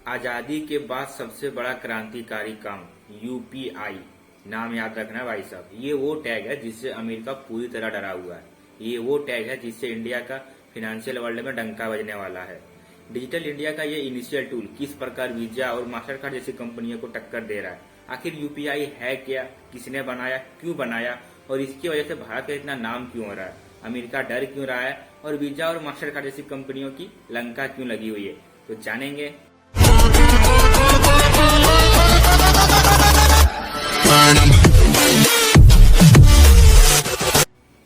आजादी के बाद सबसे बड़ा क्रांतिकारी काम यूपीआई। नाम याद रखना भाई साहब। ये वो टैग है जिससे अमेरिका पूरी तरह डरा हुआ है। ये वो टैग है जिससे इंडिया का फाइनेंशियल वर्ल्ड में डंका बजने वाला है। डिजिटल इंडिया का ये इनिशियल टूल किस प्रकार वीजा और मास्टर कार्ड जैसी कंपनियों को टक्कर दे रहा है। आखिर यूपीआई है क्या, किसने बनाया, क्यों बनाया और इसकी वजह से भारत का इतना नाम क्यों हो रहा है, अमेरिका डर क्यों रहा है और वीजा और मास्टर कार्ड जैसी कंपनियों की लंका क्यों लगी हुई है, तो जानेंगे।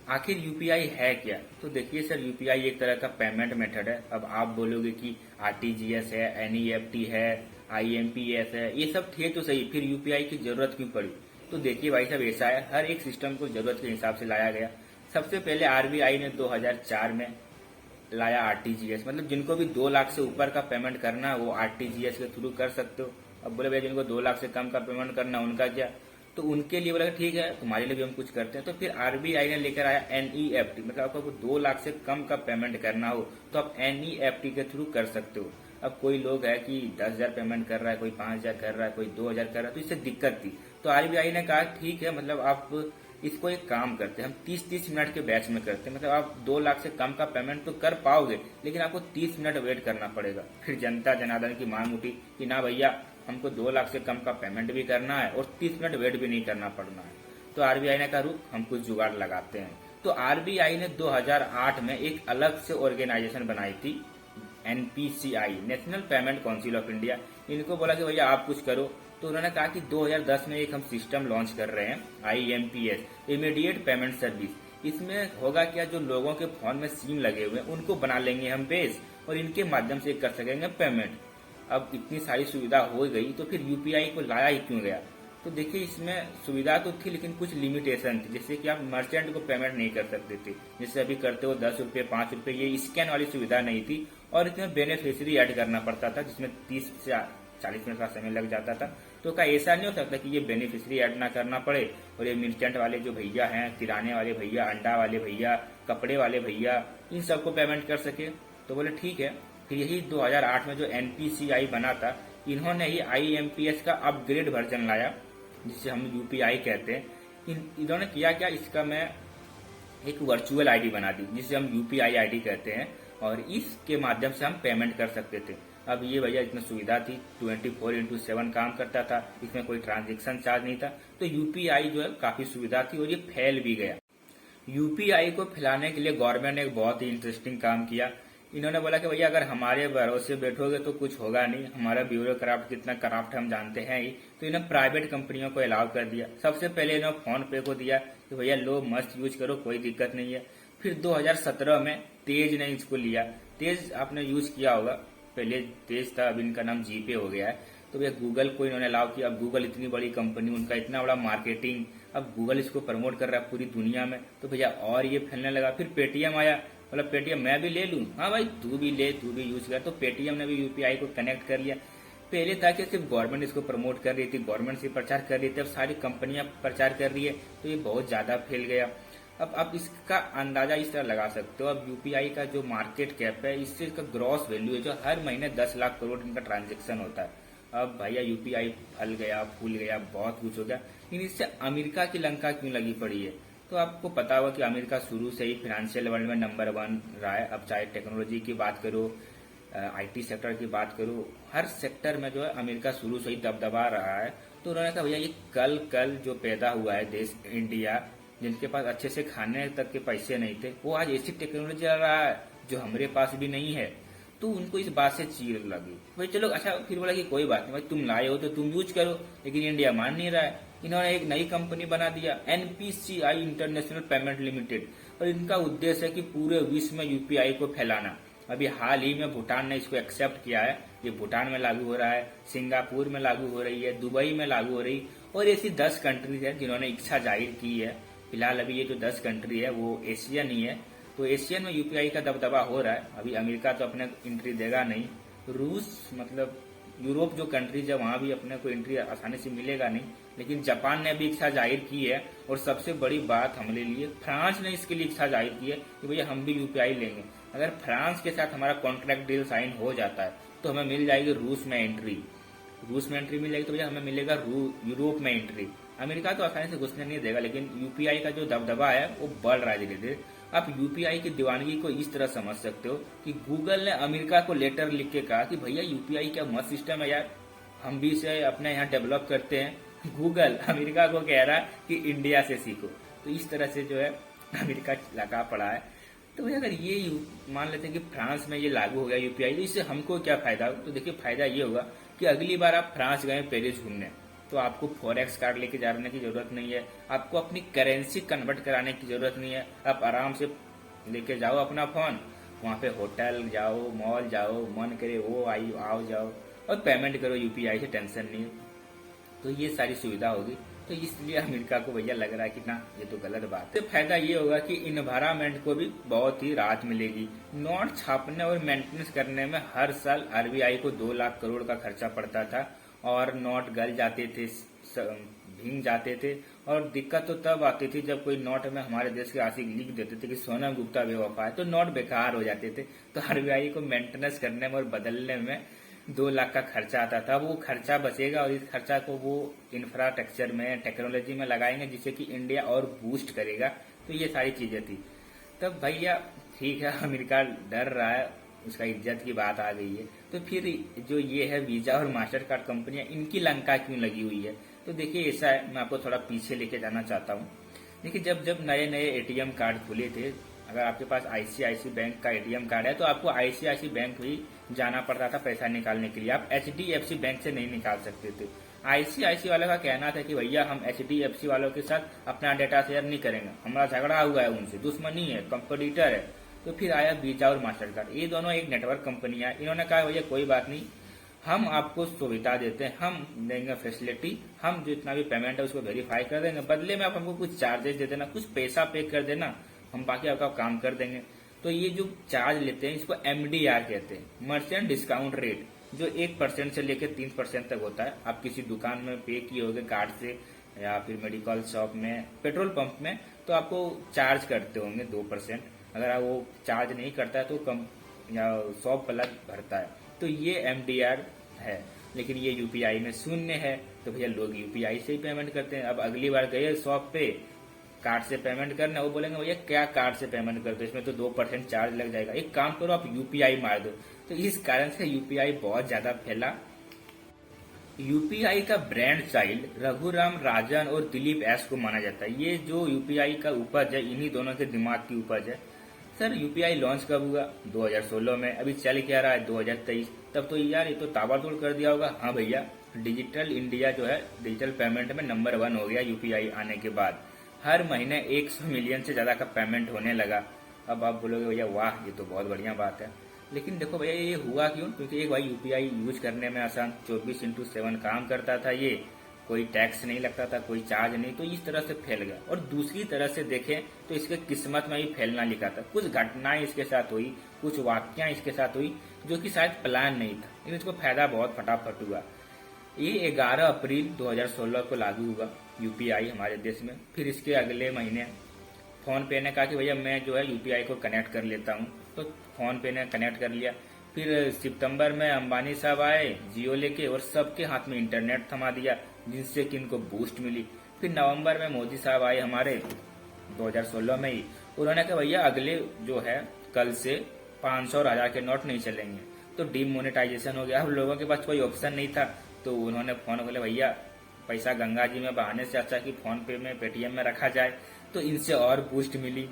आखिर यूपीआई है क्या? तो देखिए सर, यूपीआई एक तरह का पेमेंट मेथड है। अब आप बोलोगे कि आरटीजीएस है, एनईएफटी है, आईएमपीएस है, ये सब थे तो सही, फिर यूपीआई की जरूरत क्यों पड़ी? तो देखिए भाई साहब, ऐसा है, हर एक सिस्टम को जरूरत के हिसाब से लाया गया। सबसे पहले आरबीआई ने 2004 में लाया आरटीजीएस, मतलब जिनको भी 2 लाख से ऊपर का पेमेंट करना है वो आरटीजीएस के थ्रू कर सकते हो। अब बोले भैया जिनको 2 लाख से कम का पेमेंट करना है उनका क्या? तो उनके लिए बोला ठीक है, तुम्हारे लिए भी हम कुछ करते हैं। तो फिर आरबीआई ने लेकर आया एनईएफटी, मतलब आपको 2 लाख से कम का पेमेंट करना हो तो आप एनईएफटी के थ्रू कर सकते हो। अब कोई लोग है कि 10,000 पेमेंट कर रहा है, कोई 5,000 कर रहा है, कोई 2,000 कर रहा है, तो इससे दिक्कत थी। तो आरबीआई ने कहा ठीक है, मतलब आप इसको एक काम करते हैं, हम 30-30 मिनट के बैच में करते हैं। मतलब आप 2 लाख से कम का पेमेंट तो कर पाओगे, लेकिन आपको 30 मिनट वेट करना पड़ेगा। फिर जनता जनार्दन की मांग उठी कि ना भैया, हमको 2 लाख से कम का पेमेंट भी करना है और 30 मिनट वेट भी नहीं करना पड़ना है। तो आरबीआई ने कहा रुक, हम कुछ जुगाड़ लगाते हैं। तो आरबीआई ने 2008 में एक अलग से ऑर्गेनाइजेशन बनाई थी, NPCI, national payment council of India. इनको बोला कि भैया आप कुछ करो। तो उन्होंने कहा कि 2010 में एक हम सिस्टम लॉन्च कर रहे हैं, आईएमपीएस, इमीडिएट पेमेंट सर्विस। इसमें होगा क्या, जो लोगों के फोन में सिम लगे हुए हैं उनको बना लेंगे हम बेस और इनके माध्यम से कर सकेंगे पेमेंट। अब इतनी सारी सुविधा हो गई तो फिर यूपीआई को लाया ही क्यों गया? तो देखिए, इसमें सुविधा तो थी लेकिन कुछ लिमिटेशन थी, जैसे कि आप मर्चेंट को पेमेंट नहीं कर सकते थे, जैसे अभी करते हो 10 रुपए 5 रुपए, ये स्कैन वाली सुविधा नहीं थी। और इसमें बेनिफिशियरी ऐड करना पड़ता था जिसमें 30 से 40 मिनट का समय लग जाता था। तो क्या ऐसा नहीं हो सकता कि ये बेनिफिशियरी ऐड ना करना पड़े और ये मर्चेंट वाले जो भैया हैं, किराने वाले भैया, अंडा वाले भैया, कपड़े वाले भैया, इन सबको पेमेंट कर सके? तो बोले ठीक है। फिर यही 2008 में जो एनपीसीआई बना था, इन्होंने ही आईएमपीएस का अपग्रेड वर्जन लाया जिसे हम यूपीआई कहते हैं। इन्होंने किया क्या, इसका मैं एक वर्चुअल आईडी बना दी जिसे हम यूपीआई आईडी कहते हैं और इसके माध्यम से हम पेमेंट कर सकते थे। अब ये भैया इसमें सुविधा थी, 24/7 काम करता था, इसमें कोई ट्रांजेक्शन चार्ज नहीं था। तो यूपीआई जो है काफी सुविधा थी और ये फैल भी गया। यूपीआई को फैलाने के लिए गवर्नमेंट ने एक बहुत ही इंटरेस्टिंग काम किया। इन्होंने बोला कि भैया अगर हमारे भरोसे बैठोगे तो कुछ होगा नहीं, हमारा ब्यूरोक्राफ्ट कितना करप्ट हम जानते हैं ही। तो इन्होंने प्राइवेट कंपनियों को अलाउ कर दिया। सबसे पहले इन्होंने फोन पे को दिया कि भैया लो, मस्त यूज करो, कोई दिक्कत नहीं है। फिर 2017 में तेज ने इसको लिया। तेज आपने यूज किया होगा, पहले तेज था, अब इनका नाम जीपे हो गया है। तो भैया गूगल को इन्होंने अलाउ किया। अब गूगल इतनी बड़ी कंपनी, उनका इतना बड़ा मार्केटिंग, अब गूगल इसको प्रमोट कर रहा है पूरी दुनिया में, तो भैया और ये फैलने लगा। फिर पेटीएम आया, मतलब पेटीएम मैं भी ले लूं, हाँ भाई तू भी ले, तू भी यूज कर। तो पेटीएम ने भी यूपीआई को कनेक्ट कर लिया। पहले था कि सिर्फ गवर्नमेंट इसको प्रमोट कर रही थी, गवर्नमेंट से प्रचार कर रही थी, अब सारी कंपनियां प्रचार कर रही है, तो ये बहुत ज्यादा फैल गया। अब आप इसका अंदाजा इस तरह लगा सकते हो, अब यूपीआई का जो मार्केट कैप है, इससे इसका ग्रॉस वैल्यू है जो हर महीने 10 लाख करोड़ इनका ट्रांजेक्शन होता है। अब भैया यूपीआई फल गया, फूल गया, बहुत कुछ हो गया, लेकिन इससे अमेरिका की लंका क्यों लगी पड़ी है? तो आपको पता होगा कि अमेरिका शुरू से ही फाइनेंशियल वर्ल्ड में नंबर 1 रहा है। अब चाहे टेक्नोलॉजी की बात करो, आईटी सेक्टर की बात करो, हर सेक्टर में जो है अमेरिका शुरू से ही दबदबा रहा है। तो उन्होंने कहा भैया ये कल जो पैदा हुआ है देश इंडिया, जिनके पास अच्छे से खाने तक के पैसे नहीं थे, वो आज ऐसी टेक्नोलॉजी ला रहा है जो हमारे पास भी नहीं है। तो उनको इस बात से चीर लगी। भाई चलो अच्छा, फिर बोला कि कोई बात नहीं भाई, तुम लाए हो तो तुम यूज करो, लेकिन इंडिया मान नहीं रहा है। इन्होंने एक नई कंपनी बना दिया, एनपीसीआई इंटरनेशनल पेमेंट लिमिटेड, और इनका उद्देश्य है कि पूरे विश्व में यूपीआई को फैलाना। अभी हाल ही में भूटान ने इसको एक्सेप्ट किया है, ये भूटान में लागू हो रहा है, सिंगापुर में लागू हो रही है, दुबई में लागू हो रही, और ऐसी 10 कंट्रीज है जिन्होंने इच्छा जाहिर की है। फिलहाल अभी ये जो 10 कंट्री है वो एशियन ही है, तो एशियन में यूपीआई का दबदबा हो रहा है। अभी अमेरिका तो अपने एंट्री देगा नहीं, रूस मतलब यूरोप जो कंट्रीज है वहां भी अपने को एंट्री आसानी से मिलेगा नहीं, लेकिन जापान ने भी इच्छा जाहिर की है। और सबसे बड़ी बात हमारे लिए, फ्रांस ने इसके लिए इच्छा जाहिर की है कि भैया हम भी यूपीआई लेंगे। अगर फ्रांस के साथ हमारा कॉन्ट्रैक्ट डील साइन हो जाता है तो हमें मिल जाएगी रूस में एंट्री। रूस में एंट्री मिल जाएगी तो भैया हमें मिलेगा यूरोप में एंट्री। अमेरिका तो आसानी से घुसने नहीं देगा, लेकिन यूपीआई का जो दबदबा है वो बढ़ रहा है धीरे धीरे। आप यूपीआई की दीवानगी को इस तरह समझ सकते हो कि गूगल ने अमेरिका को लेटर लिख के कहा कि भैया यूपीआई क्या मस्त सिस्टम है यार, हम भी इसे अपने यहाँ डेवलप करते हैं। गूगल अमेरिका को कह रहा है कि इंडिया से सीखो। तो इस तरह से जो है अमेरिका लगा पड़ा है। तो भैया अगर ये मान लेते हैं कि फ्रांस में ये लागू हो गया यूपीआई, तो इससे हमको क्या फायदा होगा? तो देखिए फायदा ये होगा कि अगली बार आप फ्रांस गए पेरिस घूमने, तो आपको फॉरेक्स कार्ड लेके जाने की जरूरत नहीं है, आपको अपनी करेंसी कन्वर्ट कराने की जरूरत नहीं है। आप आराम से लेके जाओ अपना फोन, वहाँ पे होटल जाओ, मॉल जाओ, मन करे वो आओ जाओ और पेमेंट करो यूपीआई से, टेंशन नहीं। तो ये सारी सुविधा होगी। तो इसलिए अमेरिका को भैया लग रहा है कि ना ये तो गलत बात है। तो फायदा ये होगा कि इन्वायरमेंट को भी बहुत ही राहत मिलेगी। नोट छापने और मेंटेनेंस करने में हर साल आरबीआई को 2 लाख करोड़ का खर्चा पड़ता था और नोट गल जाते थे, भींग जाते थे। और दिक्कत तो तब आती थी जब कोई नोट में हमारे देश के आशिक लिख देते थे कि सोनम गुप्ता बेवफा है, तो नोट बेकार हो जाते थे। तो आरबीआई को मेंटेनेंस करने में और बदलने में 2 लाख का खर्चा आता था। वो खर्चा बचेगा और इस खर्चा को वो इंफ्रास्ट्रक्चर में, टेक्नोलॉजी में लगाएंगे, जिससे कि इंडिया और बूस्ट करेगा। तो ये सारी चीजें थी। तब भैया ठीक है, अमेरिका डर रहा है, उसका इज्जत की बात आ गई है। तो फिर जो ये है वीजा और मास्टर कार्ड कंपनियां, इनकी लंका क्यों लगी हुई है? तो देखिए ऐसा है, मैं आपको थोड़ा पीछे लेके जाना चाहता हूँ। देखिए जब जब नए नए एटीएम कार्ड खुले थे, अगर आपके पास आईसीआईसी बैंक का एटीएम कार्ड है तो आपको आईसीआईसी बैंक भी जाना पड़ता था पैसा निकालने के लिए। आप एचडीएफसी बैंक से नहीं निकाल सकते थे। आईसीआईसी वालों का कहना था कि भैया हम एचडीएफसी वालों के साथ अपना डेटा शेयर नहीं करेंगे, हमारा झगड़ा हुआ है उनसे, दुश्मनी है, कंपटीटर है। तो फिर आया वीजा और मास्टर कार्ड, ये दोनों एक नेटवर्क कंपनियां। इन्होंने कहा भैया कोई बात नहीं, हम आपको सुविधा देते हैं, हम देंगे फैसिलिटी, हम जितना भी पेमेंट है उसको वेरीफाई कर देंगे, बदले में आप हमको कुछ चार्जेस दे देना, कुछ पैसा पे कर देना, हम बाकी आपका काम कर देंगे। तो ये जो चार्ज लेते हैं इसको एमडीआर कहते हैं, मर्चेंट डिस्काउंट रेट, जो 1% से लेकर 3% तक होता है। आप किसी दुकान में पे किए होंगे कार्ड से या फिर मेडिकल शॉप में, पेट्रोल पंप में, तो आपको चार्ज करते होंगे 2%। अगर आप वो चार्ज नहीं करता है तो कम या शॉप वाला भरता है। तो ये एमडीआर है, लेकिन ये यूपीआई में शून्य है। तो भैया लोग यूपीआई से ही पेमेंट करते हैं। अब अगली बार गए शॉप पे कार्ड से पेमेंट करना, वो बोलेंगे भैया क्या कार्ड से पेमेंट करते हो, इसमें तो 2% चार्ज लग जाएगा, एक काम करो आप यूपीआई मार दो। तो इस कारण से यूपीआई बहुत ज्यादा फैला। यूपीआई का ब्रांड चाइल्ड रघुराम राजन और दिलीप एस को माना जाता है। ये जो यूपीआई का उपज है, इन्हीं दोनों के दिमाग की उपज है। सर यूपीआई लॉन्च कब हुआ? 2016 में। अभी चल क्या रहा है? 2023। तब तो यार ये तो ताबड़तोड़ कर दिया होगा। हाँ भैया, डिजिटल इंडिया जो है डिजिटल पेमेंट में नंबर 1 हो गया यूपीआई आने के बाद। हर महीने 100 मिलियन से ज्यादा का पेमेंट होने लगा। अब आप बोलोगे भैया वाह ये तो बहुत बढ़िया बात है, लेकिन देखो भैया ये हुआ क्यों? क्योंकि एक भाई यूपीआई यूज करने में आसान, 24/7 काम करता था, ये कोई टैक्स नहीं लगता था, कोई चार्ज नहीं, तो इस तरह से फैल गया। और दूसरी तरह से देखें तो इसके किस्मत में भी फैलना लिखा था। कुछ घटनाएं इसके साथ हुई, कुछ वाक्यां इसके साथ हुई जो कि शायद प्लान नहीं था, लेकिन इसको फायदा बहुत फटाफट हुआ। ये 11 अप्रैल 2016 को लागू हुआ यूपीआई हमारे देश में। फिर इसके अगले महीने फोन पे ने कहा कि भैया मैं जो है यूपीआई को कनेक्ट कर लेता हूँ, तो फोन पे ने कनेक्ट कर लिया। फिर सितंबर में अंबानी साहब आए जियो लेके और सबके हाथ में इंटरनेट थमा दिया, जिससे कि इनको बूस्ट मिली। फिर नवंबर में मोदी साहब आए हमारे 2016 में ही, उन्होंने कहा भैया अगले जो है कल से 500 और 1000 के नोट नहीं चलेंगे। तो डीमोनेटाइजेशन हो गया। अब लोगों के पास कोई ऑप्शन नहीं था, तो उन्होंने फोन बोले भैया पैसा गंगा जी में बहाने से अच्छा कि फोन पे में, पेटीएम में रखा जाए। तो इनसे और बूस्ट मिली।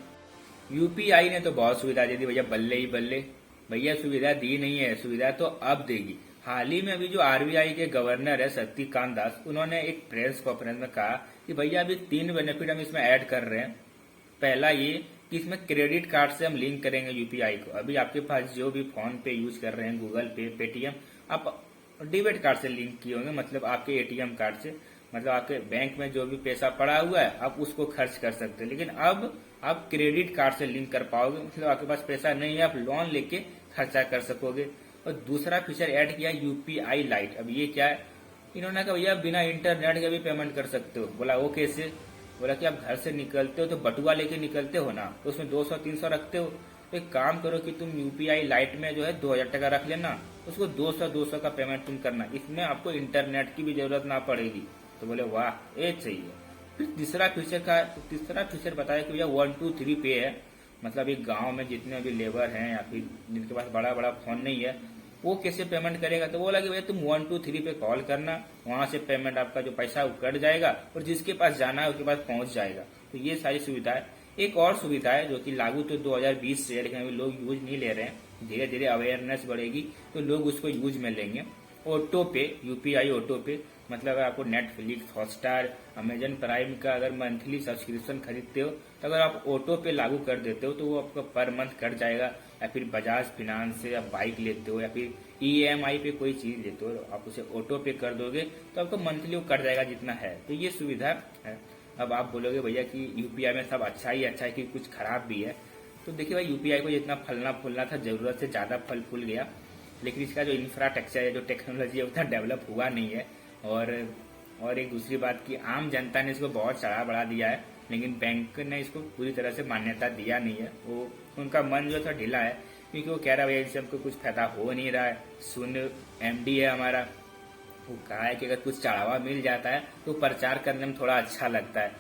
यूपीआई ने तो बहुत सुविधा दे दी भैया, बल्ले ही बल्ले। भैया सुविधा दी नहीं है, सुविधा तो अब देगी। हाल ही में अभी जो आरबीआई के गवर्नर है शक्तिकांत दास, उन्होंने एक प्रेस कॉन्फ्रेंस में कहा कि भैया अभी 3 बेनिफिट हम इसमें ऐड कर रहे हैं। पहला ये कि इसमें क्रेडिट कार्ड से हम लिंक करेंगे यूपीआई को। अभी आपके पास जो भी फोन पे यूज कर रहे हैं, गूगल पे, पेटीएम, आप डेबिट कार्ड से लिंक किए होंगे, मतलब आपके एटीएम कार्ड से, मतलब आपके बैंक में जो भी पैसा पड़ा हुआ है आप उसको खर्च कर सकते हैं। लेकिन अब आप क्रेडिट कार्ड से लिंक कर पाओगे, मतलब आपके पास पैसा नहीं है, आप लोन लेके खर्चा कर सकोगे। और दूसरा फीचर ऐड किया यूपीआई लाइट। अब ये क्या है? इन्होंने कहा भैया बिना इंटरनेट के भी पेमेंट कर सकते हो। बोला वो कैसे? बोला कि आप घर से निकलते हो तो बटुआ लेके निकलते हो ना, तो उसमें 200-300 रखते हो, तो एक काम करो कि तुम यूपीआई लाइट में जो है 2,000 टका रख लेना, उसको 200 का पेमेंट तुम करना, इसमें आपको इंटरनेट की भी जरूरत ना पड़ेगी। तो बोले वाह ये सही है। फिर तीसरा फीचर बताया कि भैया 123 पे है, मतलब एक गांव में जितने भी लेबर हैं या फिर जिनके पास बड़ा बड़ा फोन नहीं है वो कैसे पेमेंट करेगा। तो बोला कि भैया तुम 123 पे कॉल करना, वहां से पेमेंट आपका जो पैसा वो कट जाएगा और जिसके पास जाना है उसके पास पहुंच जाएगा। तो ये सारी सुविधाएं। एक और सुविधा है जो कि लागू तो 2020 से है, लेकिन अभी लोग यूज नहीं ले रहे हैं। धीरे धीरे अवेयरनेस बढ़ेगी तो लोग उसको यूज में लेंगे। ऑटो पे, यूपीआई ऑटो पे, मतलब अगर आपको नेटफ्लिक्स, हॉटस्टार, अमेजन प्राइम का अगर मंथली सब्सक्रिप्शन खरीदते हो तो अगर आप ऑटो पे लागू कर देते हो तो वो आपका पर मंथ कट जाएगा। या फिर बजाज फिनांस से आप बाइक लेते हो या फिर ईएमआई पे कोई चीज लेते हो, आप उसे ऑटो पे कर दोगे तो आपको मंथली वो कट जाएगा जितना है। तो ये सुविधा है। अब आप बोलोगे भैया कि यूपीआई में सब अच्छा ही अच्छा है कि कुछ खराब भी है। तो देखिए भाई, यूपीआई को जितना फलना फूलना था जरूरत से ज्यादा फल फूल गया, लेकिन इसका जो इंफ्रास्ट्रक्चर है, जो टेक्नोलॉजी है, उतना डेवलप हुआ नहीं है। और एक दूसरी बात कि आम जनता ने इसको बहुत चढ़ा बढ़ा दिया है, लेकिन बैंक ने इसको पूरी तरह से मान्यता दिया नहीं है। वो उनका मन जो था ढीला है, क्योंकि वो कह रहा है भैया इससे हमको कुछ फायदा हो नहीं रहा है। सुन एमडी है हमारा, वो कहा है कि अगर कुछ चढ़ावा मिल जाता है तो प्रचार करने में थोड़ा अच्छा लगता है।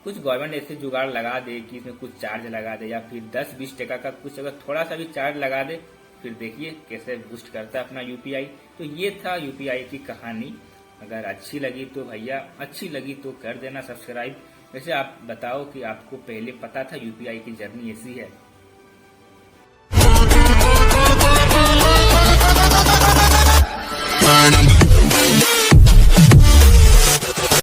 कुछ गवर्नमेंट ऐसे जुगाड़ लगा दे कि इसमें कुछ चार्ज लगा दे, या फिर 10-20 टका का कुछ अगर थोड़ा सा भी चार्ज लगा दे, फिर देखिए कैसे बूस्ट करता है अपना यूपीआई। तो ये था यूपीआई की कहानी। अगर अच्छी लगी तो भैया, अच्छी लगी तो कर देना सब्सक्राइब। वैसे आप बताओ कि आपको पहले पता था यूपीआई की जर्नी ऐसी है?